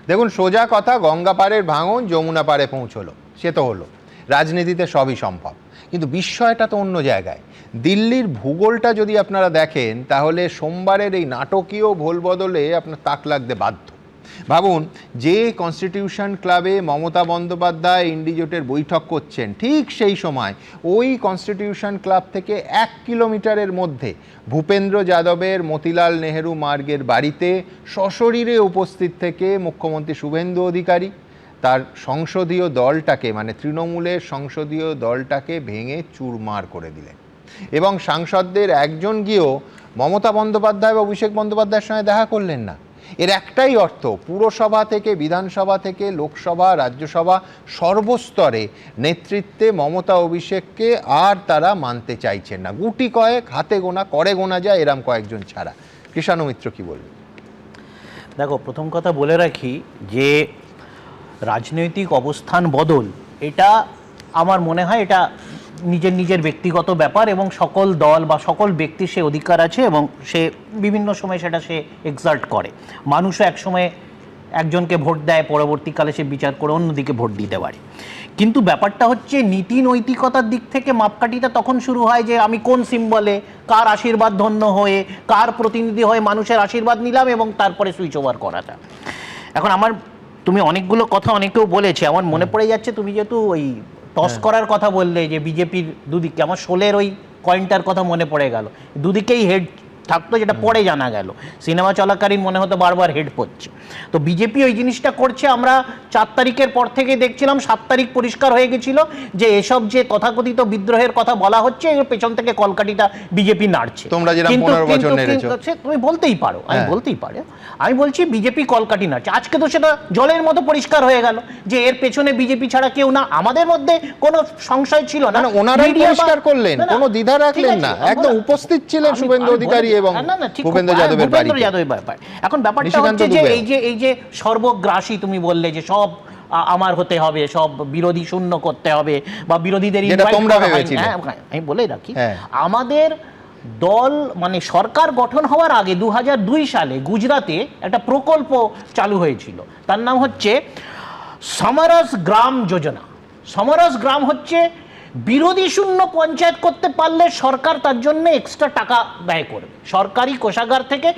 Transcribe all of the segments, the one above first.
দেখুন, সোজা কথা, গঙ্গা পাড়ের ভাঙন যমুনা পাড়ে পৌঁছলো, সে তো হলো। রাজনীতিতে সবই সম্ভব, কিন্তু বিস্ময়টা তো অন্য জায়গায়। দিল্লির ভূগোলটা যদি আপনারা দেখেন, তাহলে সোমবারের এই নাটকীয় ভোল বদলে আপনার তাক লাগতে বাধ্য। ভাবুন, যে কনস্টিটিউশন ক্লাবে মমতা বন্দ্যোপাধ্যায় ইন্ডিজোটের বৈঠক করছেন, ঠিক সেই সময় ওই কনস্টিটিউশন ক্লাব থেকে 1 কিলোমিটারের মধ্যে ভূপেন্দ্র যাদবের মতিলাল নেহেরু মার্গের বাড়িতে সশরীরে উপস্থিত থেকে মুখ্যমন্ত্রী শুভেন্দু অধিকারী তার সংসদীয় দলটাকে, মানে তৃণমূলের সংসদীয় দলটাকে ভেঙে চুরমার করে দিলেন। এবং সাংসদদের একজন গিয়েও মমতা বন্দ্যোপাধ্যায় বা অভিষেক বন্দ্যোপাধ্যায়ের সঙ্গে দেখা করলেন না। এর একটাই অর্থ, পুরসভা থেকে বিধানসভা থেকে লোকসভা রাজ্যসভা সর্বস্তরে নেতৃত্বে মমতা অভিষেককে আর তারা মানতে চাইছেন না। গুটি কয়েক, হাতে গোনা, করে গোনা যায় এরম কয়েকজন ছাড়া। কৃষাণু মিত্র কি বলবেন? দেখো, প্রথম কথা বলে রাখি যে রাজনৈতিক অবস্থান বদল, এটা আমার মনে হয় এটা নিজের নিজের ব্যক্তিগত ব্যাপার, এবং সকল দল বা সকল ব্যক্তির সে অধিকার আছে এবং সে বিভিন্ন সময় সেটা সে এক্সার্ট করে। মানুষও একসময় একজনকে ভোট দেয়, পরবর্তীকালে সে বিচার করে অন্যদিকে ভোট দিতে পারে। কিন্তু ব্যাপারটা হচ্ছে নীতি নৈতিকতার দিক থেকে মাপকাঠিটা তখন শুরু হয় যে আমি কোন সিম্বলে, কার আশীর্বাদ ধন্য হয়ে, কার প্রতিনিধি হয়ে মানুষের আশীর্বাদ নিলাম এবং তারপরে সুইচ ওভার করাটা। এখন তুমি অনেকগুলো কথা অনেকেও বলেছে, আমার মনে পড়ে যাচ্ছে, তুমি যেহেতু ওই টস করার কথা বললে যে বিজেপির দুদিকে, আমার 16 ওই কয়েনটার কথা মনে পড়ে গেল। দুদিকেই হেড থাকতো, যেটা পরে জানা গেল সিনেমা চলাকালীন মনে হতো বারবার হেড পড়ছে। তো বিজেপি ওই জিনিসটা করছে। আমরা 4 তারিখের পর থেকে দেখছিলাম, 7 তারিখ পরিষ্কার হয়ে গেছিল যে এসব যে তথাকথিত বিদ্রোহের কথা বলা হচ্ছে, এর পেছন থেকে কলকাঠিটা বিজেপি নাড়ছে। তুমি বলতেই পারো, আমি বলছি বিজেপি কলকাঠি নাড়ছে। আজকে তো সেটা জলের মতো পরিষ্কার হয়ে গেল যে এর পেছনে বিজেপি ছাড়া কেউ না। আমাদের মধ্যে কোনো সংশয় ছিল না, ওনারাই পরিষ্কার করলেন, কোনো দ্বিধা রাখলেন না, একদম উপস্থিত ছিলেন শুভেন্দু অধিকারী এবং ভূপেন্দ্র যাদবের ব্যাপার। এখন ব্যাপারটা হচ্ছে যে এই যে সর্বগ্রাসী, তুমি বললে যে সব আমার হতে হবে, সব বিরোধী শূন্য করতে হবে বা বিরোধীদের, আমি বলে রাখি, আমাদের দল মানে সরকার গঠন হওয়ার আগে 2002 সালে গুজরাটে একটা প্রকল্প চালু হয়েছিল, তার নাম হচ্ছে সমরস গ্রাম যোজনা। সমরস গ্রাম হচ্ছে বিরোধী শূন্য পঞ্চায়েত করতে পারলে সরকার তার জন্য এক্সট্রা টাকা ব্যয় করবে সরকারি কোষাগার থেকে,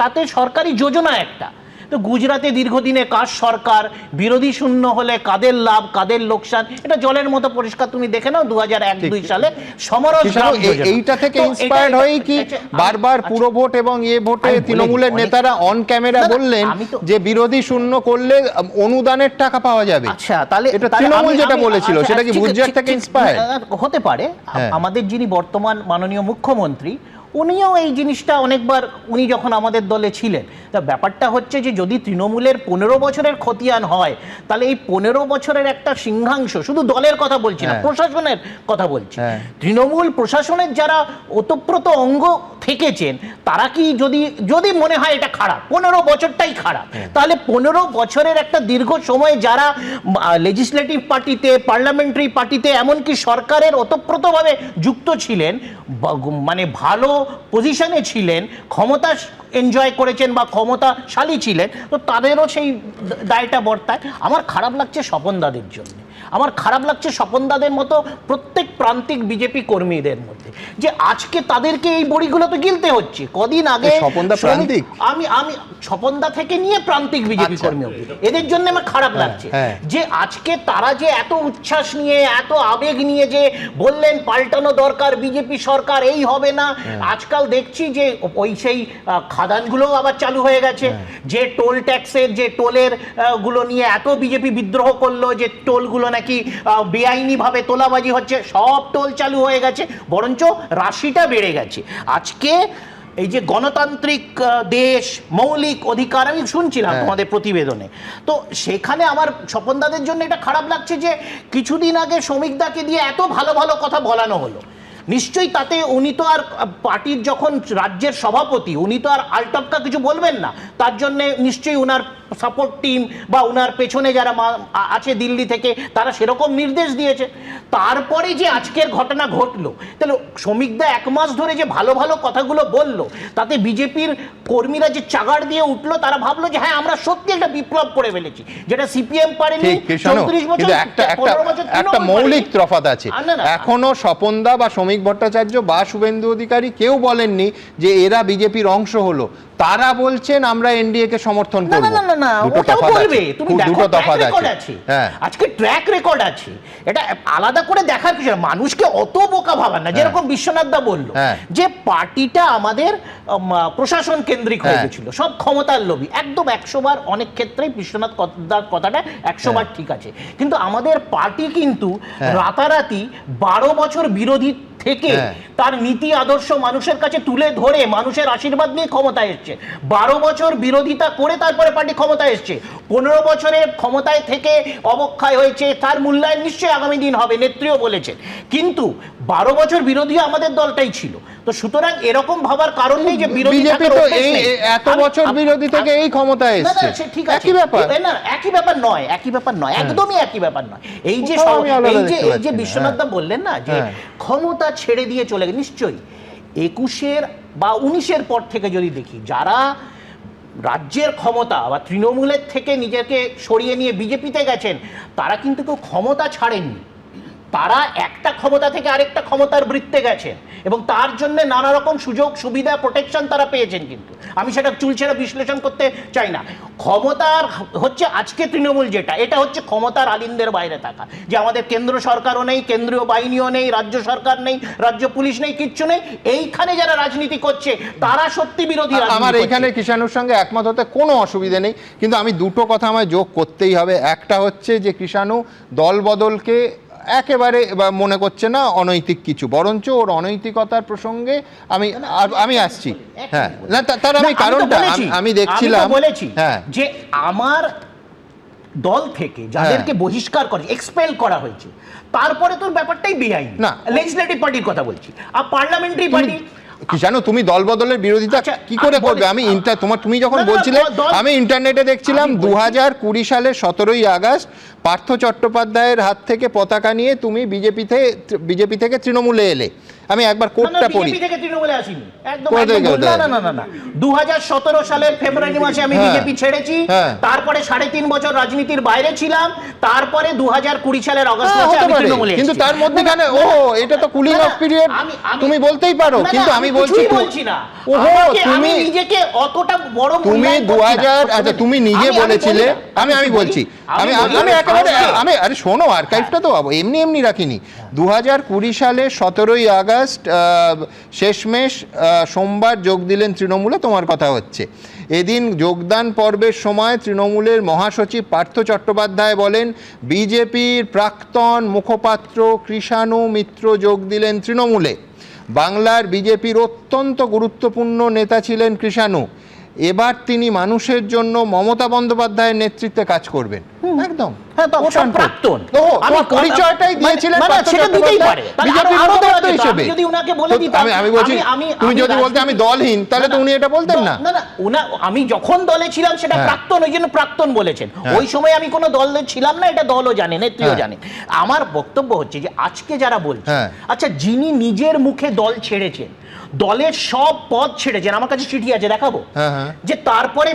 তাতে সরকারি যোজনা একটা। তো গুজরাটে দীর্ঘদিনে কাজ সরকার, বিরোধী শূন্য হলে কাদের লাভ কাদের লোকসান, এটা জলের মতো পরিষ্কার। তুমি দেখে নাও 2001-2 সালে সমরস গ্রাম যোজনা। এইটা থেকে ইন্সপায়ার্ড হয়েই কি বারবার পুরো ভোট এবং এ ভোটে তৃণমূলের নেতারা অন ক্যামেরা বললেন যে বিরোধী শূন্য করলে অনুদানের টাকা পাওয়া যাবে। আচ্ছা, তাহলে এটা তৃণমূল যেটা বলেছিল সেটা কি গুজরাট থেকে ইন্সপায়ার্ড হতে পারে? আমাদের যিনি বর্তমান মাননীয় মুখ্যমন্ত্রী, উনিও এই জিনিসটা অনেকবার, উনি যখন আমাদের দলে ছিলেন, তা ব্যাপারটা হচ্ছে যে যদি তৃণমূলের 15 বছরের খতিয়ান হয়, তাহলে এই 15 বছরের একটা সিংহাংশ, শুধু দলের কথা বলছি না, প্রশাসনের কথা বলছি, তৃণমূল প্রশাসনের যারা ওতপ্রোত অঙ্গ থেকেছেন, তারা কি যদি মনে হয় এটা খারাপ, 15 বছরটাই খারাপ, তাহলে 15 বছরের একটা দীর্ঘ সময় যারা লেজিসলেটিভ পার্টিতে, পার্লামেন্টারি পার্টিতে, এমনকি সরকারের ওতপ্রোতভাবে যুক্ত ছিলেন, মানে ভালো পজিশনে ছিলেন, ক্ষমতা এনজয় করেছেন বা ক্ষমতাশালী ছিলেন, তো তাদেরও সেই দায়টা বর্তায়। আমার খারাপ লাগছে স্বপনদাদের জন্য, আমার খারাপ লাগছে স্বপনদাদের মতো প্রত্যেক প্রান্তিক বিজেপি কর্মীদের মধ্যে, যে আজকে তাদেরকে এই বড়িগুলো তো গিলতে হচ্ছে। কদিন আগে আমি স্বপনদা থেকে নিয়ে প্রান্তিক বিজেপি কর্মী অবধি, এদের জন্য আমার খারাপ লাগছে যে আজকে তারা যে এত উচ্ছ্বাস নিয়ে, এত আবেগ নিয়ে যে বললেন পাল্টানো দরকার, বিজেপি সরকার এই হবে না। আজকাল দেখছি যে ওই সেই খাদানগুলো আবার চালু হয়ে গেছে, যে টোল ট্যাক্সের, যে টোলের গুলো নিয়ে এত বিজেপি বিদ্রোহ করলো যে টোলগুলো নাকি বেআইনি ভাবে তোলাবাজি হচ্ছে, সব টোল চালু হয়ে গেছে, বরঞ্চ রাশিটা বেড়ে গেছে। আজকে এই যে গণতান্ত্রিক দেশ, মৌলিক অধিকার, আমি শুনছিলাম তোমাদের প্রতিবেদনে, তো সেখানে আমার স্বপনদাদের জন্য এটা খারাপ লাগছে যে কিছুদিন আগে শ্রমিকদাকে দিয়ে এত ভালো ভালো কথা বলানো হলো। নিশ্চয়ই তাতে উনি তো আর পার্টির যখন রাজ্যের সভাপতি, উনি তো আর আলটপকা কিছু বলবেন না, তার জন্য নিশ্চয়ই উনার সাপোর্ট টিম বা উনার পেছনে যারা আছে দিল্লি থেকে, তারা সেরকম নির্দেশ দিয়েছে। তারপরে যে আজকের ঘটনা ঘটলো, তাহলে শ্রমিকদা 1 মাস ধরে যে ভালো ভালো কথাগুলো বললো, তাতে বিজেপির কর্মীরা যে চাগাড় দিয়ে উঠলো, তারা ভাবলো যে হ্যাঁ আমরা সত্যি একটা বিপ্লব করে ফেলেছি, যেটা সিপিএম পারেনি। ঠিক কৃষ্ণ, 34 বছর, কিন্তু একটা মৌলিক তফাৎ আছে। এখনো স্বপনদা বা শ্রমিক ভট্টাচার্য বা শুভেন্দু অধিকারী কেউ বলেননি যে এরা বিজেপির অংশ হলো, তারা বলছেন আমরা এনডিএ কে সমর্থন করব। না, ওটাও বলবে। তুমি দেখো ট্র্যাক রেকর্ড আছে, আজকে ট্র্যাক রেকর্ড আছে, এটা আলাদা করে দেখার কিছু না। মানুষকে অত বোকা ভাবার না, যেরকম বিশ্বনাথ দা বলল যে পার্টিটা আমাদের প্রশাসন কেন্দ্রিক হয়ে গেছিল, সব ক্ষমতার লোভী, একদম 100 বার, অনেক ক্ষেত্রেই বিশ্বনাথ দার কথাটা 100 বার ঠিক আছে, কিন্তু আমাদের পার্টি কিন্তু রাতারাতি 12 বছর বিরোধী থেকে তার নীতি আদর্শ মানুষের কাছে তুলে ধরে মানুষের আশীর্বাদ নিয়ে ক্ষমতায় এসছে। 12 বছর বিরোধিতা করে তারপরে পার্টি ক্ষমতায় এসছে। 15 বছরের ক্ষমতায় থেকে অবক্ষয় হয়েছে, তার মূল্যায়ন নিশ্চয়ই আগামী দিন হবে, নেত্রীও বলেছেন, কিন্তু 12 বছর বিরোধী আমাদের দলটাই ছিল। তো সুতরাং এরকম ভাবার কারণ নেই যে বিরোধী এত বছর বিরোধী থেকে এই ক্ষমতায় এসছে। ঠিক আছে, না একই ব্যাপার নয়, একদমই একই ব্যাপার নয়। এই যে বিশ্বনাথ দা বললেন না যে ক্ষমতা ছেড়ে দিয়ে চলে গেছে, নিশ্চয়ই 21-এর বা 19-এর পর থেকে যদি দেখি, যারা রাজ্যের ক্ষমতা বা তৃণমূলের থেকে নিজেকে সরিয়ে নিয়ে বিজেপিতে গেছেন, তারা কিন্তু কেউ ক্ষমতা ছাড়েননি, তারা একটা ক্ষমতা থেকে আরেকটা ক্ষমতার বৃত্তে গেছেন এবং তার জন্য নানা রকম সুযোগ সুবিধা প্রোটেকশন তারা পেয়েছেন। কিন্তু আমি সেটা চুলছেড়া বিশ্লেষণ করতে চাই না। ক্ষমতার হচ্ছে আজকে তৃণমূল যেটা, এটা হচ্ছে ক্ষমতার আলিন্দের বাইরে থাকা, যে আমাদের কেন্দ্র সরকারও নেই, কেন্দ্রীয় বাহিনীও নেই, রাজ্য সরকার নেই, রাজ্য পুলিশ নেই, কিচ্ছু নেই। এইখানে যারা রাজনীতি করছে তারা সত্যি বিরোধী। আমার এইখানে কৃষাণুর সঙ্গে একমত হতে কোনো অসুবিধা নেই, কিন্তু আমি দুটো কথা আমায় যোগ করতেই হবে। একটা হচ্ছে যে কৃষাণু দল বদলকে একেবারে মনে করছে না অনৈতিক কিছু, বরঞ্চ ওর অনৈতিকতার প্রসঙ্গে আমি আসছি। হ্যাঁ, না তার আমি কারণটা আমি দেখছিলাম যে আমার দল থেকে যাদেরকে বহিষ্কার করে এক্সপেল করা হয়েছে, তারপরে তোর ব্যাপারটাই বেআইনি না। লেজিসলেটিভ পার্টির কথা বলছি, আর পার্লামেন্টারি পার্টি কি জানো, তুমি দল বদলের বিরোধিতা কি করে করবে? আমি তুমি যখন বলছিলে, আমি ইন্টারনেটে দেখছিলাম 2020 সালের 17ই আগস্ট পার্থ চট্টোপাধ্যায়ের হাত থেকে পতাকা নিয়ে তুমি বিজেপি থেকে তৃণমূলে এলে। আমি একবার কোটটা পড়ি। বিজেপি থেকে তৃণমূলে আসিনি, একদম না। 2017 সালের ফেব্রুয়ারি মাসে আমি বিজেপি ছেড়েছি, তারপরে 3.5 বছর রাজনীতির বাইরে ছিলাম, তারপরে 2020 সালের অগস্ট মাসে আমি তৃণমূলে এসেছি। কিন্তু তার মধ্যখানে এটা তো কুলিং অফ পিরিয়ড তুমি বলতেই পারো, কিন্তু আমি বলছি না তুমি নিজেকে অতটা বড় তুমি 2000 আচ্ছা তুমি নিজে বলেছিলে, আমি বলছি, আমি একেবারে আরে শোনো, আর্কাইভটা তো এমনি রাখিনি। 2020 সালে 17ই আগস্ট শেষমেশ সোমবার যোগ দিলেন তৃণমূলে, তোমার কথা হচ্ছে। এদিন যোগদান পর্বের সময় তৃণমূলের মহাসচিব পার্থ চট্টোপাধ্যায় বলেন, বিজেপির প্রাক্তন মুখপাত্র কৃষাণু মিত্র যোগ দিলেন তৃণমূলে। বাংলার বিজেপির অত্যন্ত গুরুত্বপূর্ণ নেতা ছিলেন কৃষাণু, এবার তিনি মানুষের জন্য মমতা বন্দ্যোপাধ্যায়ের নেতৃত্বে কাজ করবেন। একদম প্রাক্তন পরিচয়টাই দিয়েছিলেন আমি বলছি, তুমি যদি বলতে আমি দলহীন, তাহলে তো উনি এটা বলতেন না। আমি যখন দলে ছিলাম সেটা প্রাক্তন, ওই জন্য প্রাক্তন বলেছেন। ওই সময় আমি কোনো দলে ছিলাম না, এটা দলও জানে, নেত্রীও জানে। আমার বক্তব্য হচ্ছে যে আজকে যারা বলছে, আচ্ছা যিনি নিজের মুখে দল ছেড়েছেন, দলের সব পদ ছেড়েছেন, আমার কাছে চিঠি আছে দেখাবো, যে তারপরে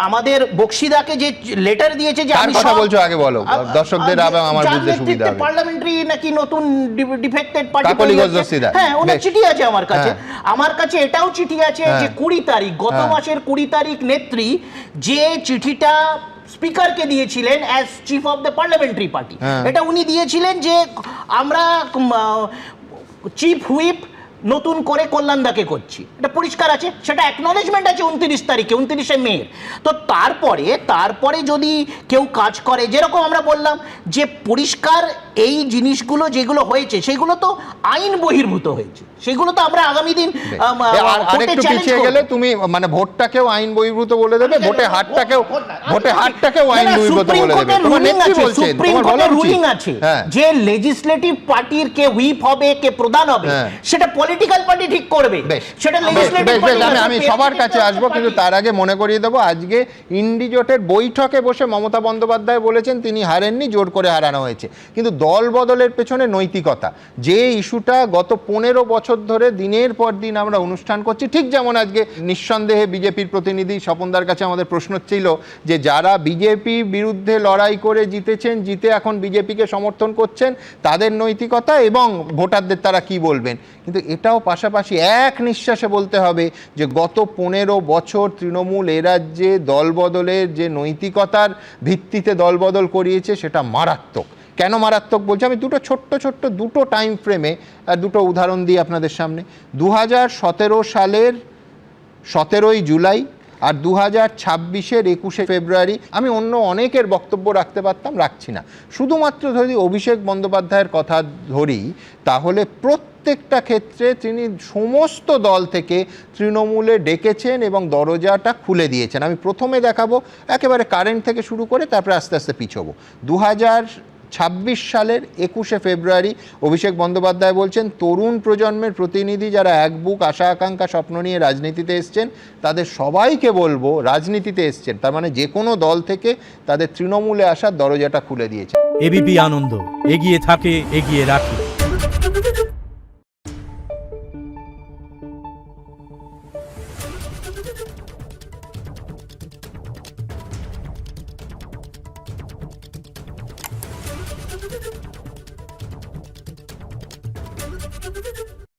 আমাদের বক্সিদাকে যে লেটার দিয়েছে, যে আমি কথা বলছো আগে বলো দর্শকদের, আমার বুঝতে সুবিধা হবে। পার্লামেন্টারি নাকি নতুন ডিফেক্টেড পার্টি, হ্যাঁ ওনার চিঠি আছে আমার কাছে। আমার কাছে এটাও চিঠি আছে যে 20 তারিখ, গত মাসের 20 তারিখ নেত্রী যে চিঠিটা স্পিকারকে দিয়েছিলেন as chief of the parliamentary party, এটা উনি দিয়েছিলেন যে আমরা চিফ হুইপ নতুন করে কল্যাণদাকে করছি, এটা পরিষ্কার আছে, সেটা অ্যাকনলেজমেন্ট আছে 29 তারিখে, 29শে মে। তো তারপরে যদি কেউ কাজ করে, যেরকম আমরা বললাম যে পরিষ্কার এই জিনিসগুলো যেগুলো হয়েছে সেগুলো তো আইন বহির্ভূত হয়েছে, সেগুলো তো আমরা আগামী দিন আরেকটু পিছিয়ে গেলে তুমি মানে ভোটটাকেও আইন বহির্ভূত বলে দেবে, ভোটের হারটাকেও আইন বহির্ভূত বলে দেবে। সুপ্রিম কোর্টের রুলিং আছে যে লেজিসলেটিভ পার্টির কে হুইপ হবে, কে প্রধান হবে, সেটা পলিটিক্যাল পার্টি ঠিক করবে, বেশ সেটা বেশ, legislative বেশ, party বেশ, না, আমি সেটা সবার কাছে political আসবো, কিন্তু party। তার আগে মনে করিয়ে দেবো আজকে ইন্ডি জোটের বৈঠকে বসে মমতা বন্দ্যোপাধ্যায় বলেছেন তিনি হারেননি, জোর করে হারানো হয়েছে। কিন্তু দল বদলের পেছনে নৈতিকতা, যে ইস্যুটা গত 15 বছর ধরে দিনের পর দিন আমরা অনুষ্ঠান করছি, ঠিক যেমন আজকে নিঃসন্দেহে বিজেপির প্রতিনিধি স্বপনদার কাছে আমাদের প্রশ্ন ছিল যে যারা বিজেপি বিরুদ্ধে লড়াই করে জিতেছেন, জিতে এখন বিজেপিকে সমর্থন করছেন, তাদের নৈতিকতা এবং ভোটারদের তারা কি বলবেন। কিন্তু এটাও পাশাপাশি এক নিঃশ্বাসে বলতে হবে যে গত 15 বছর তৃণমূল এ রাজ্যে দলবদলের যে নৈতিকতার ভিত্তিতে দলবদল করিয়েছে সেটা মারাত্মক। কেন মারাত্মক বলছি, আমি ছোট্ট দুটো টাইম ফ্রেমে দুটো উদাহরণ দিই আপনাদের সামনে। 2017 সালের 17ই জুলাই আর 2026-এর 21শে ফেব্রুয়ারি, আমি অন্য অনেকের বক্তব্য রাখতে পারতাম, রাখছি না, শুধুমাত্র যদি অভিষেক বন্দ্যোপাধ্যায়ের কথা ধরি তাহলে প্রত্যেকটা ক্ষেত্রে তিনি সমস্ত দল থেকে তৃণমূলে ডেকেছেন এবং দরজাটা খুলে দিয়েছেন। আমি প্রথমে দেখাবো একেবারে কারেন্ট থেকে শুরু করে, তারপরে আস্তে আস্তে পিছবো। 2026 সালের 21শে ফেব্রুয়ারি অভিষেক বন্দ্যোপাধ্যায় বলছেন তরুণ প্রজন্মের প্রতিনিধি যারা এক বুক আশা আকাঙ্ক্ষা স্বপ্ন নিয়ে রাজনীতিতে এসছেন তাদের সবাইকে বলবো, রাজনীতিতে এসছেন তার মানে যে কোনো দল থেকে, তাদের তৃণমূলে আসার দরজাটা খুলে দিয়েছে। এবিপি আনন্দ, এগিয়ে থাকে, এগিয়ে রাখে।